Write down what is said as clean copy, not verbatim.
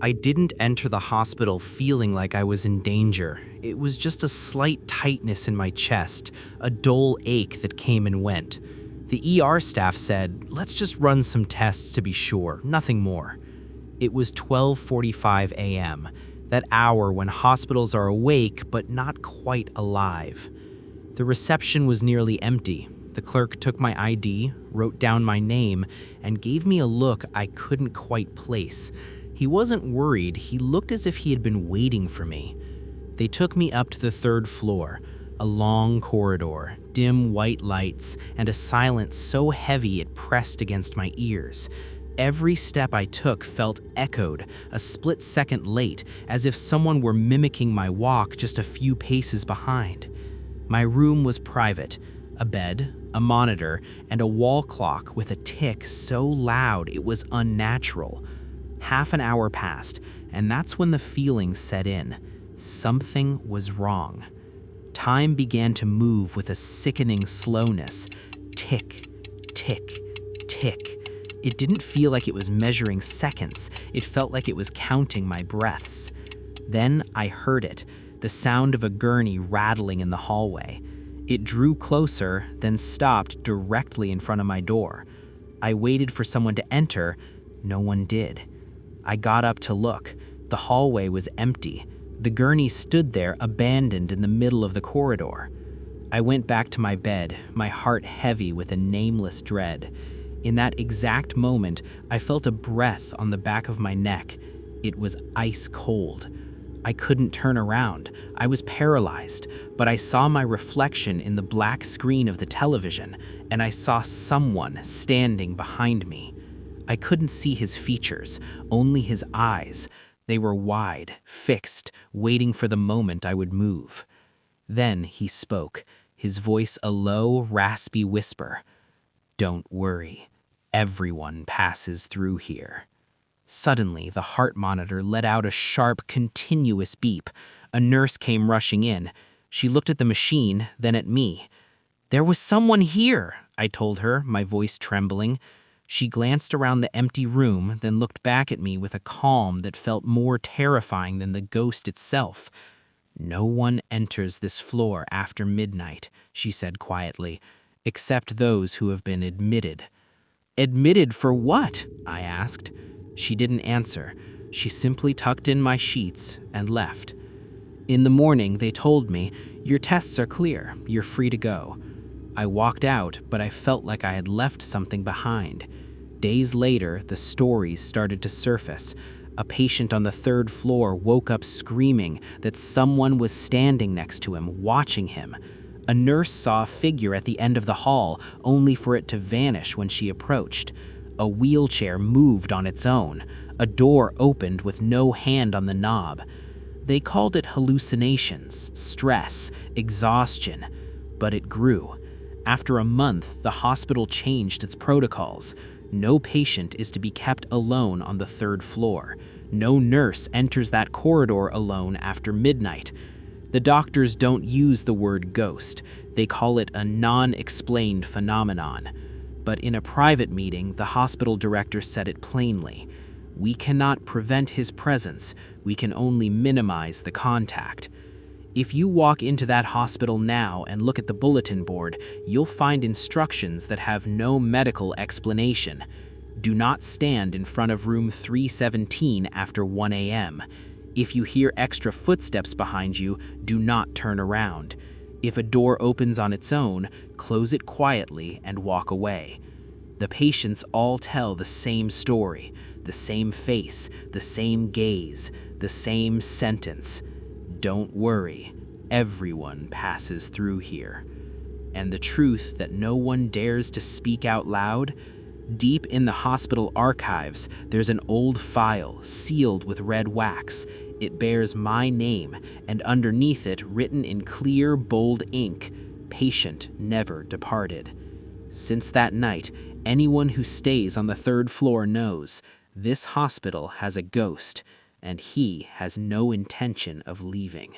I didn't enter the hospital feeling like I was in danger. It was just a slight tightness in my chest, a dull ache that came and went. The ER staff said, "Let's just run some tests to be sure, nothing more." It was 12:45 a.m., that hour when hospitals are awake but not quite alive. The reception was nearly empty. The clerk took my ID, wrote down my name, and gave me a look I couldn't quite place. He wasn't worried, he looked as if he had been waiting for me. They took me up to the third floor, a long corridor, dim white lights, and a silence so heavy it pressed against my ears. Every step I took felt echoed, a split second late, as if someone were mimicking my walk just a few paces behind. My room was private, a bed, a monitor, and a wall clock with a tick so loud it was unnatural. Half an hour passed, and that's when the feeling set in. Something was wrong. Time began to move with a sickening slowness. Tick, tick, tick. It didn't feel like it was measuring seconds. It felt like it was counting my breaths. Then I heard it, the sound of a gurney rattling in the hallway. It drew closer, then stopped directly in front of my door. I waited for someone to enter. No one did. I got up to look. The hallway was empty. The gurney stood there, abandoned in the middle of the corridor. I went back to my bed, my heart heavy with a nameless dread. In that exact moment, I felt a breath on the back of my neck. It was ice cold. I couldn't turn around. I was paralyzed, but I saw my reflection in the black screen of the television, and I saw someone standing behind me. I couldn't see his features, only his eyes. They were wide, fixed, waiting for the moment I would move. Then he spoke, his voice a low, raspy whisper. "Don't worry. Everyone passes through here." Suddenly, the heart monitor let out a sharp, continuous beep. A nurse came rushing in. She looked at the machine, then at me. "There was someone here," I told her, my voice trembling. She glanced around the empty room, then looked back at me with a calm that felt more terrifying than the ghost itself. "No one enters this floor after midnight," she said quietly, "except those who have been admitted." "Admitted for what?" I asked. She didn't answer. She simply tucked in my sheets and left. In the morning, they told me, "Your tests are clear. You're free to go." I walked out, but I felt like I had left something behind. Days later, the stories started to surface. A patient on the third floor woke up screaming that someone was standing next to him, watching him. A nurse saw a figure at the end of the hall, only for it to vanish when she approached. A wheelchair moved on its own. A door opened with no hand on the knob. They called it hallucinations, stress, exhaustion, but it grew. After a month, the hospital changed its protocols. No patient is to be kept alone on the third floor. No nurse enters that corridor alone after midnight. The doctors don't use the word ghost. They call it a non-explained phenomenon. But in a private meeting, the hospital director said it plainly. "We cannot prevent his presence. We can only minimize the contact." If you walk into that hospital now and look at the bulletin board, you'll find instructions that have no medical explanation. Do not stand in front of room 317 after 1 a.m. If you hear extra footsteps behind you, do not turn around. If a door opens on its own, close it quietly and walk away. The patients all tell the same story, the same face, the same gaze, the same sentence. "Don't worry, everyone passes through here." And the truth that no one dares to speak out loud? Deep in the hospital archives, there's an old file sealed with red wax. It bears my name, and underneath it, written in clear, bold ink, "Patient never departed." Since that night, anyone who stays on the third floor knows this hospital has a ghost, and he has no intention of leaving.